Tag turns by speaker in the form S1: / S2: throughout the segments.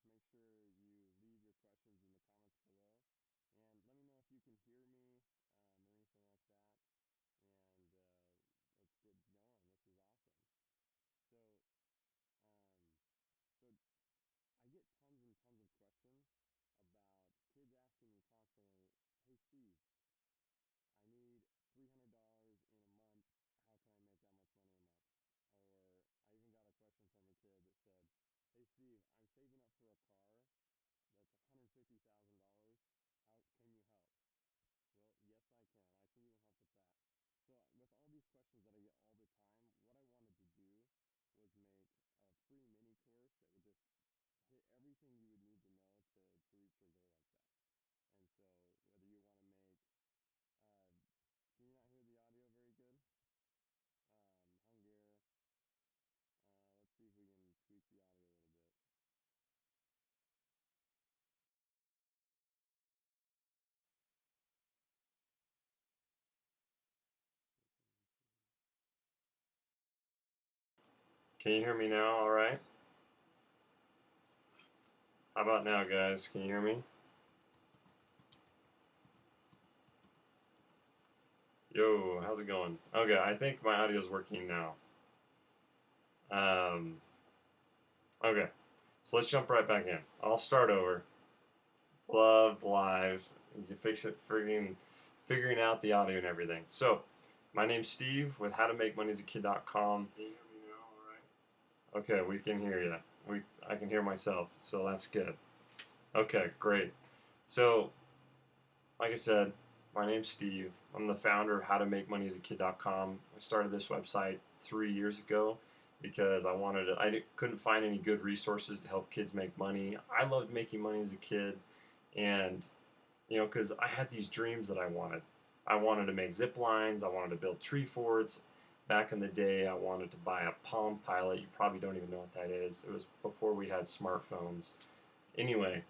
S1: make sure you leave your questions in the comments below. And let me know if you can hear me or anything like that. And let's get going. This is awesome. So, um, so I get tons and tons of questions about kids asking me constantly, "Hey Steve, I need $300 in a month. How can I make that much money a month?" Or I even got a question from a kid that said, "Hey Steve, I'm saving up for a car that's $150,000. How can you help?" Well, yes, I can. I can even help with that. So, with all these questions that I get all the time, what I wanted to do was make a free mini course that would just hit everything you would need to know to reach your goal like that. And so, whether you want to make, uh, can you not hear the audio very good? Hunger. Let's see if we can tweak the audio a little bit. Can you hear me now? All right. How about now, guys? Can you hear me? Yo, how's it going? Okay, I think my audio is working now. Um, okay, so let's jump right back in. I'll start over. Love live. You fix it, figuring out the audio and everything. So, my name's Steve with howtomakemoneyasakid.com. Can you hear me now? All right. Okay, we can hear you. I can hear myself, so that's good. Okay, great. So, like I said, my name's Steve. I'm the founder of howtomakemoneyasakid.com. I started this website 3 years ago because couldn't find any good resources to help kids make money. I loved making money as a kid, and because I had these dreams that I wanted. I wanted to make zip lines. I wanted to build tree forts. Back in the day, I wanted to buy a Palm Pilot. You probably don't even know what that is. It was before we had smartphones. Anyway,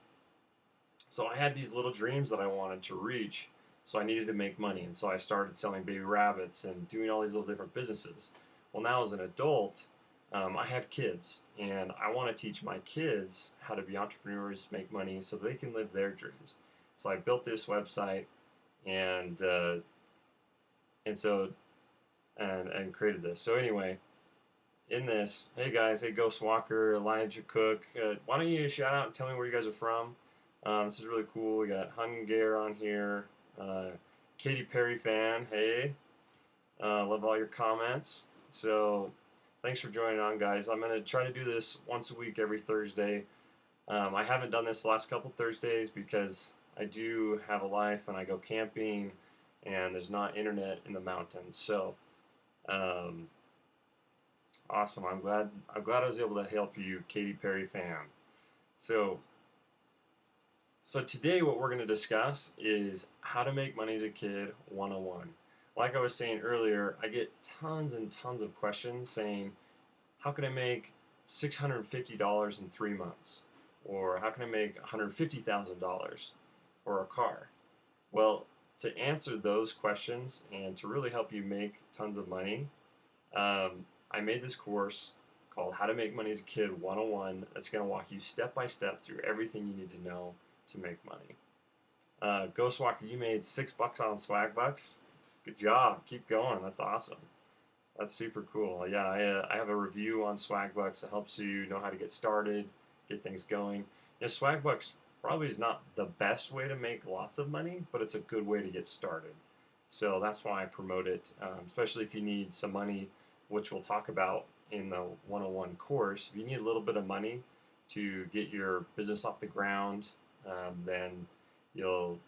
S1: so I had these little dreams that I wanted to reach. So I needed to make money. And so I started selling baby rabbits and doing all these little different businesses. Well, now as an adult, I have kids. And I want to teach my kids how to be entrepreneurs, make money, so they can live their dreams. So I built this website and uh, and so and created this. So anyway, in this, hey guys, hey Ghost Walker, Elijah Cook, why don't you shout out and tell me where you guys are from? This is really cool. We got Hunger on here, Katy Perry fan. Hey, love all your comments. So thanks for joining on, guys. I'm gonna try to do this once a week, every Thursday. I haven't done this the last couple Thursdays because I do have a life and I go camping, and there's not internet in the mountains. So. Um, Awesome. I'm glad I was able to help you, Katy Perry fan. So so today what we're going to discuss is how to make money as a kid 101. Like I was saying earlier, I get tons and tons of questions saying, how can I make $650 in 3 months? Or how can I make $150,000 for a car? Well, to answer those questions and to really help you make tons of money, I made this course called How to Make Money as a Kid 101 that's going to walk you step by step through everything you need to know to make money. Ghostwalker, you made $6 on Swag Bucks. Good job. Keep going. That's awesome. That's super cool. Yeah, I have a review on Swag Bucks that helps you know how to get started, get things going. Swag Bucks probably is not the best way to make lots of money, but it's a good way to get started. So that's why I promote it, especially if you need some money, which we'll talk about in the 101 course. If you need a little bit of money to get your business off the ground, then you'll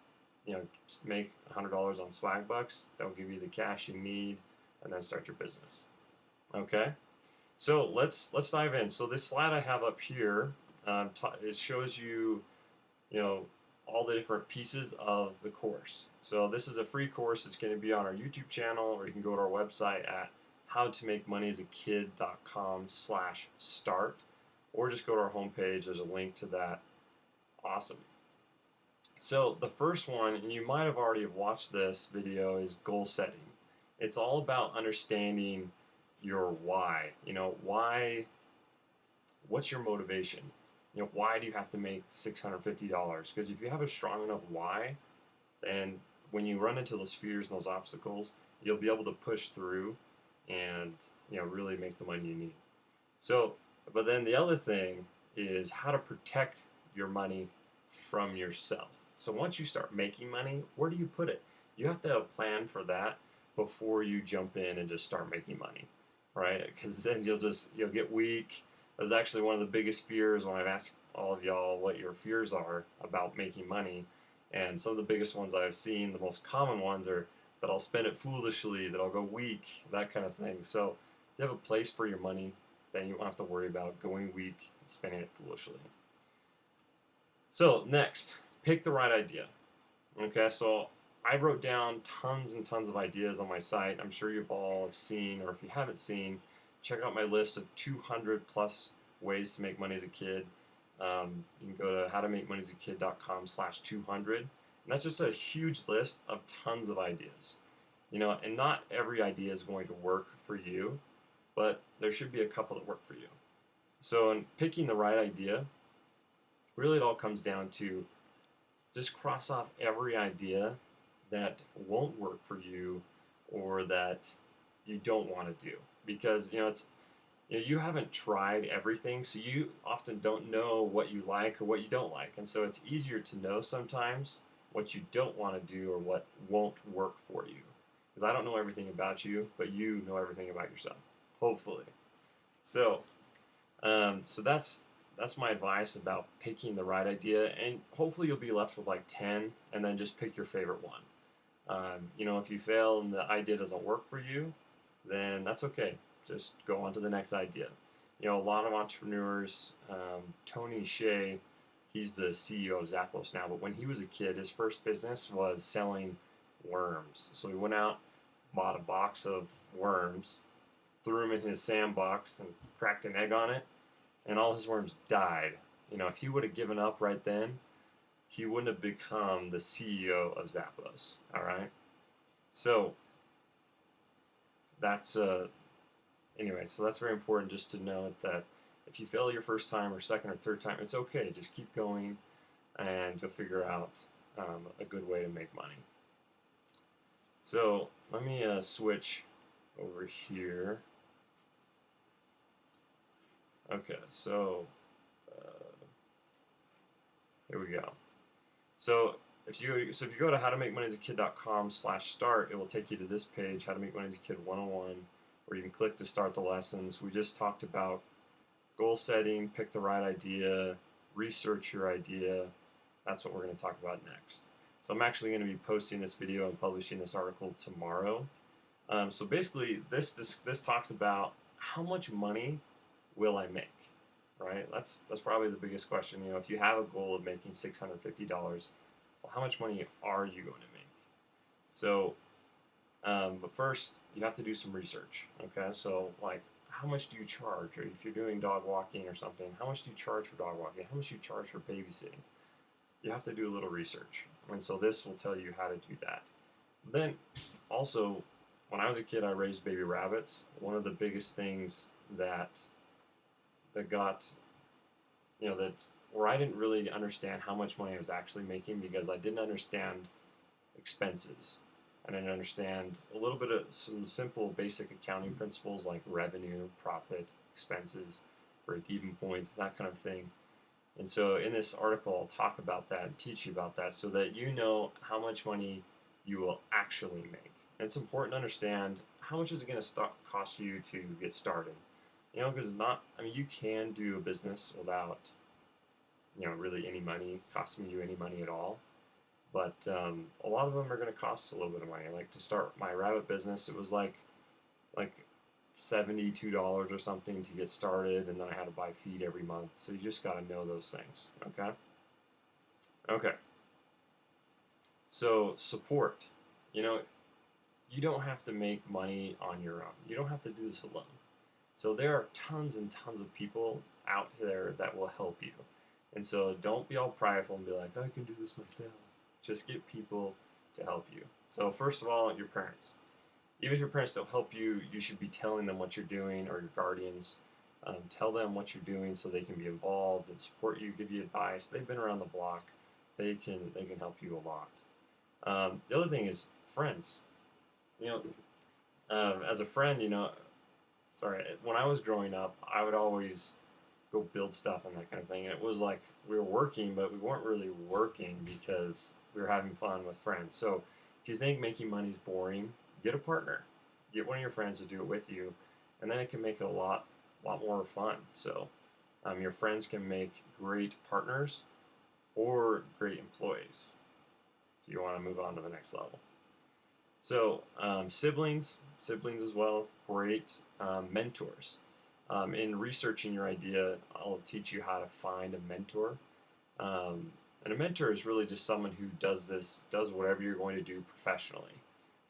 S1: make $100 on Swag Bucks. They'll give you the cash you need, and then start your business. Okay, so let's dive in. So this slide I have up here, it shows you all the different pieces of the course. So this is a free course. It's going to be on our YouTube channel, or you can go to our website at howtomakemoneyasakid.com/start, or just go to our homepage. There's a link to that. Awesome. So the first one, and you might have already watched this video, is goal setting. It's all about understanding your why. Why? What's your motivation? why do you have to make $650? Because if you have a strong enough why, then when you run into those fears and those obstacles, you'll be able to push through and really make the money you need. So, but then the other thing is how to protect your money from yourself. So once you start making money, where do you put it? You have to have a plan for that before you jump in and just start making money, right? Because then you'll get weak. That's actually one of the biggest fears when I've asked all of y'all what your fears are about making money. And some of the biggest ones I've seen, the most common ones are that I'll spend it foolishly, that I'll go weak, that kind of thing. So if you have a place for your money, then you won't have to worry about going weak and spending it foolishly. So next, pick the right idea. Okay, so I wrote down tons and tons of ideas on my site. I'm sure you've all seen, or if you haven't seen, check out my list of 200 plus ways to make money as a kid. You can go to howtomakemoneyaskid.com/200. And that's just a huge list of tons of ideas. And not every idea is going to work for you, but there should be a couple that work for you. So in picking the right idea, really it all comes down to just cross off every idea that won't work for you or that you don't want to do, because you haven't tried everything, so you often don't know what you like or what you don't like, and so it's easier to know sometimes what you don't want to do or what won't work for you, because I don't know everything about you, but you know everything about yourself, hopefully. So that's my advice about picking the right idea, and hopefully you'll be left with like 10, and then just pick your favorite one. If you fail and the idea doesn't work for you, then that's okay. Just go on to the next idea. A lot of entrepreneurs, Tony Hsieh, he's the CEO of Zappos now, but when he was a kid, his first business was selling worms. So he went out, bought a box of worms, threw them in his sandbox, and cracked an egg on it, and all his worms died. If he would have given up right then, he wouldn't have become the CEO of Zappos. All right. So that's so that's very important, just to note that if you fail your first time or second or third time, it's okay. Just keep going, and you'll figure out a good way to make money. So let me switch over here. Okay, so here we go. So if you go to howtomakemoneyaskid.com/start, it will take you to this page, How to Make Money as a Kid 101, where you can click to start the lessons. We just talked about goal setting, pick the right idea, research your idea. That's what we're going to talk about next. So I'm actually going to be posting this video and publishing this article tomorrow. So basically, this talks about how much money will I make, right? That's probably the biggest question. If you have a goal of making $650, well, how much money are you going to make? So, but first, you have to do some research, okay? So, like, how much do you charge? Or if you're doing dog walking or something, how much do you charge for dog walking? How much do you charge for babysitting? You have to do a little research. And so this will tell you how to do that. Then, also, when I was a kid, I raised baby rabbits. One of the biggest things that got, where I didn't really understand how much money I was actually making, because I didn't understand expenses. I didn't understand a little bit of some simple basic accounting principles like revenue, profit, expenses, break-even point, that kind of thing. And so in this article, I'll talk about that and teach you about that so that you know how much money you will actually make. And it's important to understand how much is it going to cost you to get started. Because you can do a business without, really any money costing you any money at all. But a lot of them are going to cost a little bit of money. Like to start my rabbit business, it was like $72 or something to get started, and then I had to buy feed every month. So you just got to know those things, okay? Okay. So support. You don't have to make money on your own. You don't have to do this alone. So there are tons and tons of people out there that will help you. And so don't be all prideful and be like, I can do this myself. Just get people to help you. So first of all, your parents. Even if your parents don't help you, you should be telling them what you're doing, or your guardians. Tell them what you're doing so they can be involved and support you, give you advice. They've been around the block. They can help you a lot. The other thing is friends. You know, as a friend, sorry, when I was growing up, I would always go build stuff and that kind of thing. And it was like we were working, but we weren't really working because we were having fun with friends. So if you think making money is boring, get a partner. Get one of your friends to do it with you, and then it can make it a lot more fun. So your friends can make great partners or great employees if you want to move on to the next level. So siblings as well, great mentors. In researching your idea, I'll teach you how to find a mentor. And a mentor is really just someone who does whatever you're going to do professionally.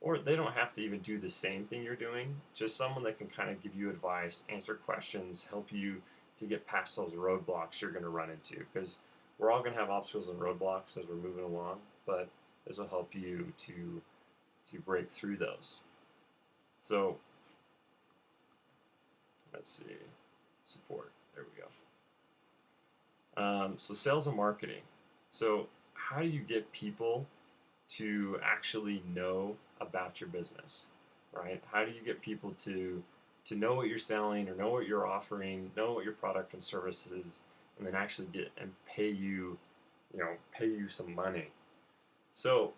S1: Or they don't have to even do the same thing you're doing, just someone that can kind of give you advice, answer questions, help you to get past those roadblocks you're going to run into. Because we're all going to have obstacles and roadblocks as we're moving along, but this will help you to break through those. So let's see, support. There we go. So sales and marketing. So how do you get people to actually know about your business, right? How do you get people to know what you're selling or know what you're offering, know what your product and service is, and then actually get and pay you some money? So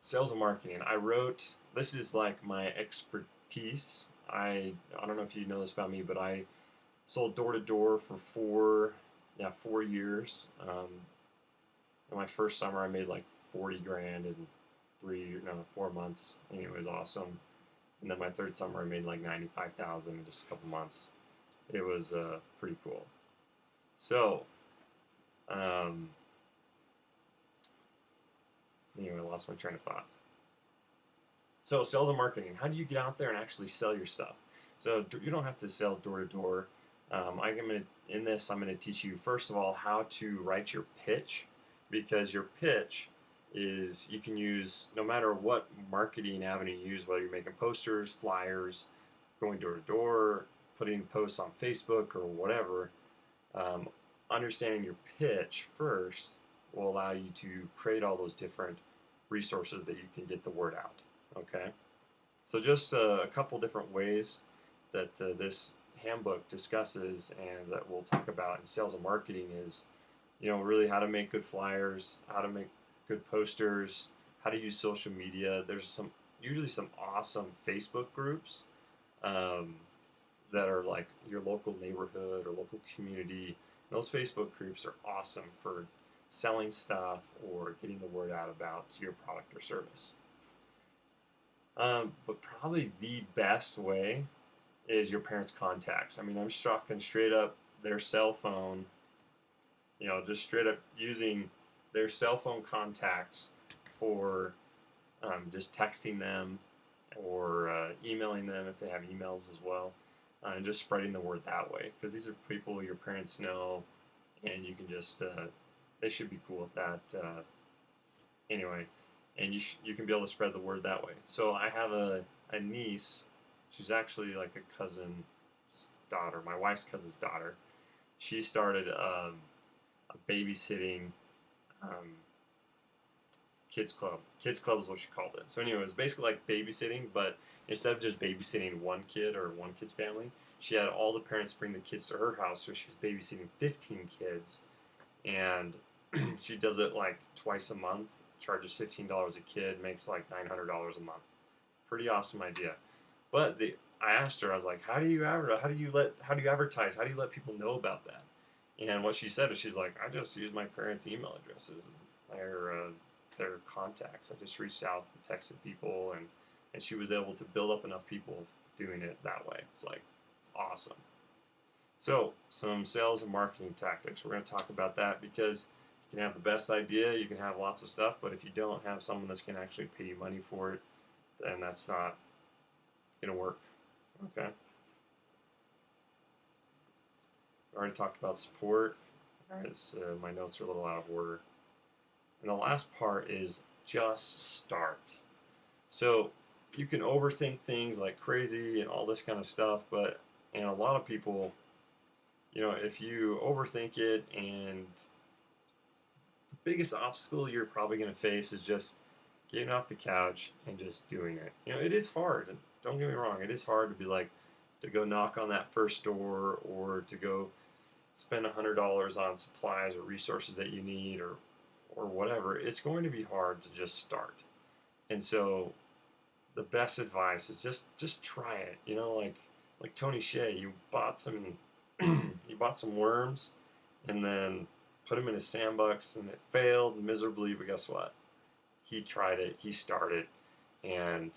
S1: sales and marketing. This is like my expertise. I don't know if you know this about me, but I sold door to door for 4 years. In my first summer, I made like 40 grand in 4 months. And it was awesome. And then my third summer, I made like 95,000 in just a couple months. It was pretty cool. So, anyway, I lost my train of thought. So sales and marketing. How do you get out there and actually sell your stuff? So you don't have to sell door to door. I'm going to teach you first of all how to write your pitch, because your pitch is you can use no matter what marketing avenue you use, whether you're making posters, flyers, going door to door, putting posts on Facebook or whatever. Understanding your pitch first will allow you to create all those different resources that you can get the word out. Okay, so just a couple different ways that this handbook discusses and that we'll talk about in sales and marketing is, really how to make good flyers, how to make good posters, how to use social media. There's usually some awesome Facebook groups that are like your local neighborhood or local community. And those Facebook groups are awesome for selling stuff or getting the word out about your product or service. But probably the best way is your parents' contacts. I mean, I'm talking straight up their cell phone, just straight up using their cell phone contacts for just texting them or emailing them if they have emails as well, and just spreading the word that way. Because these are people your parents know, and you can just, they should be cool with that anyway. And you can be able to spread the word that way. So I have a niece. She's actually like a cousin's daughter, my wife's cousin's daughter. She started a babysitting kids club. Kids club is what she called it. So anyway, it was basically like babysitting, but instead of just babysitting one kid or one kid's family, she had all the parents bring the kids to her house. So she was babysitting 15 kids, and she does it like twice a month. Charges $15 a kid, makes like $900 a month. Pretty awesome idea. But I asked her, I was like, how do you advertise? How do you let people know about that? And what she said is, she's like, I just use my parents' email addresses, their contacts. I just reached out and texted people, and she was able to build up enough people doing it that way. It's awesome. So some sales and marketing tactics. We're going to talk about that because you can have the best idea, you can have lots of stuff, but if you don't have someone that's going to actually pay you money for it, then that's not going to work. Okay. I already talked about support. My notes are a little out of order. And the last part is just start. So you can overthink things like crazy and all this kind of stuff, and a lot of people if you overthink it, and the biggest obstacle you're probably going to face is just getting off the couch and just doing it. It is hard. And don't get me wrong, it is hard to be like, to go knock on that first door, or to go spend $100 on supplies or resources that you need, or whatever. It's going to be hard to just start. And so the best advice is just try it. Like Tony Shea, you bought some you bought some worms, and then put them in a sandbox, and it failed miserably. But guess what? He tried it. He started, and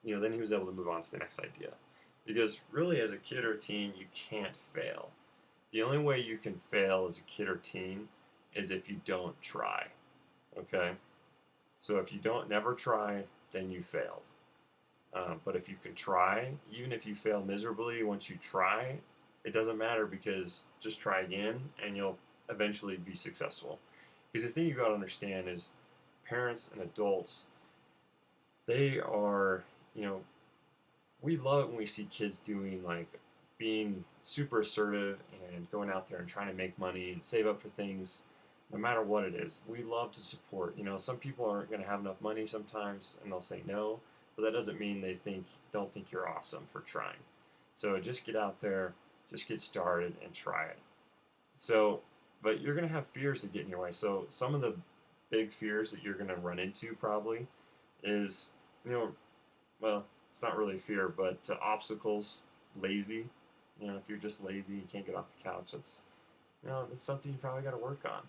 S1: then he was able to move on to the next idea. Because really, as a kid or teen, you can't fail. The only way you can fail as a kid or teen is if you don't try. Okay? So if you don't never try, then you failed. But if you can try, even if you fail miserably, once you try, it doesn't matter, because just try again and you'll eventually be successful. Because the thing you got to understand is, parents and adults, they are, we love it when we see kids doing, like, being super assertive and going out there and trying to make money and save up for things, no matter what it is. We love to support. Some people aren't going to have enough money sometimes, and they'll say no, but that doesn't mean they don't think you're awesome for trying. So just get out there, just get started, and try it. So, but you're going to have fears that get in your way. So some of the big fears that you're going to run into probably is, well, it's not really fear, but obstacles, lazy. If you're just lazy, you can't get off the couch, that's something you probably got to work on.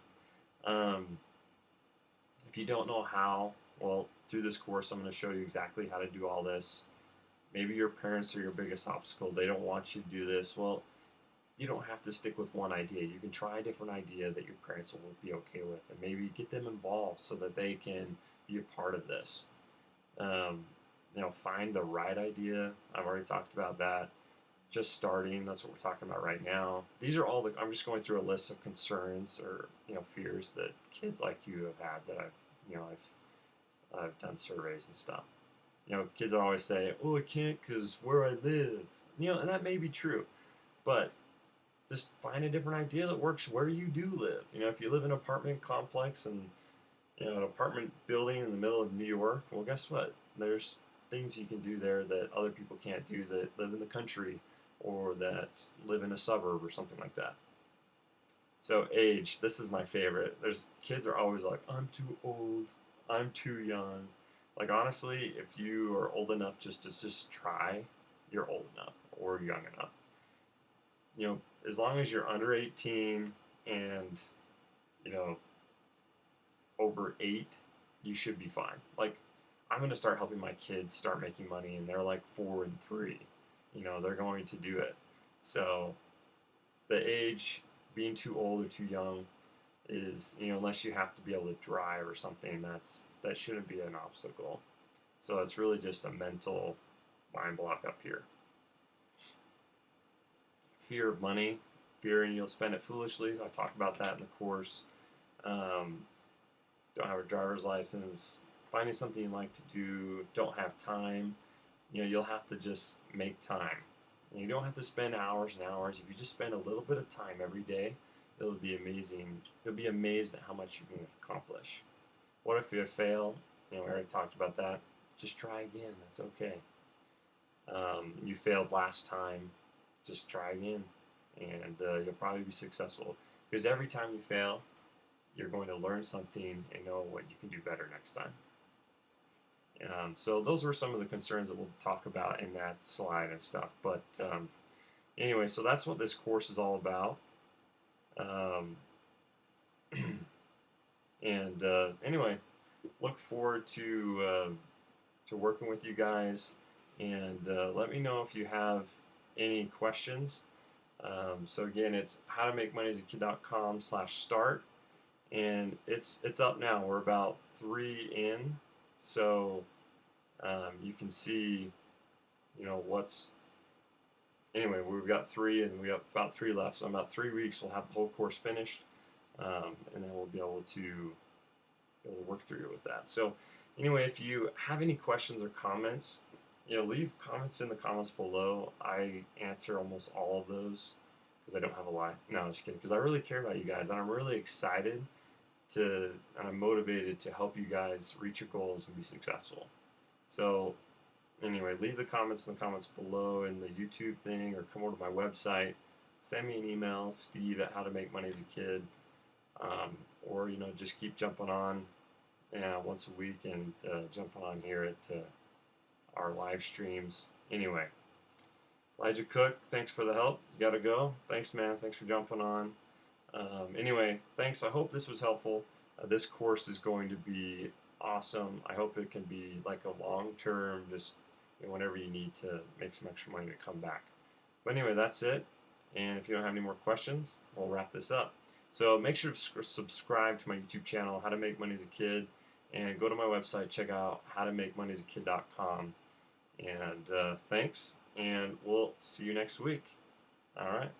S1: If you don't know how, well, through this course, I'm going to show you exactly how to do all this. Maybe your parents are your biggest obstacle. They don't want you to do this. Well, you don't have to stick with one idea. You can try a different idea that your parents will be okay with, and maybe get them involved so that they can be a part of this. Find the right idea. I've already talked about that. Just starting, that's what we're talking about right now. These are all I'm just going through a list of concerns, or fears that kids like you have had, that I've done surveys and stuff. Kids always say, "Oh, I can't because where I live." And that may be true, but just find a different idea that works where you do live. If you live in an apartment complex and an apartment building in the middle of New York, well, guess what? There's things you can do there that other people can't do that live in the country, or that live in a suburb or something like that. So age, this is my favorite. Kids are always like, "I'm too old, I'm too young." Like, honestly, if you are old enough just to just try, you're old enough or young enough. As long as you're under 18 and, over 8, you should be fine. Like, I'm going to start helping my kids start making money, and they're like 4 and 3. They're going to do it. So the age, being too old or too young, is, unless you have to be able to drive or something, that shouldn't be an obstacle. So it's really just a mental mind block up here. Fear of money, fearing you'll spend it foolishly. I talk about that in the course. Don't have a driver's license, finding something you like to do, don't have time. You'll have to just make time. You don't have to spend hours and hours. If you just spend a little bit of time every day, it'll be amazing. You'll be amazed at how much you can accomplish. What if you fail? We already talked about that. Just try again. That's okay. You failed last time. Just try again, and you'll probably be successful. Because every time you fail, you're going to learn something and know what you can do better next time. So those were some of the concerns that we'll talk about in that slide and stuff. But anyway, so that's what this course is all about. And anyway, look forward to working with you guys, and let me know if you have any questions. So again, it's howtomakemoneyasakid.com/start, and it's up now. We're about 3 in, so you can see, what's. Anyway, we've got 3, and we have about 3 left. So in about 3 weeks, we'll have the whole course finished, and then we'll be able to work through it with that. So anyway, if you have any questions or comments, leave comments in the comments below. I answer almost all of those, because I don't have a why. No, I'm just kidding. Because I really care about you guys, and I'm really excited and I'm motivated to help you guys reach your goals and be successful. So anyway, leave the comments in the comments below in the YouTube thing, or come over to my website. Send me an email, Steve at howtomakemoneyasakid, or just keep jumping on once a week and jumping on here at our live streams. Anyway, Elijah Cook, thanks for the help. You gotta go. Thanks, man. Thanks for jumping on. Anyway, thanks. I hope this was helpful. This course is going to be awesome. I hope it can be like a long-term, just whenever you need to make some extra money to come back. But anyway, that's it. And if you don't have any more questions, we'll wrap this up. So make sure to subscribe to my YouTube channel, How to Make Money as a Kid, and go to my website, check out howtomakemoneysakid.com. And thanks, and we'll see you next week. All right.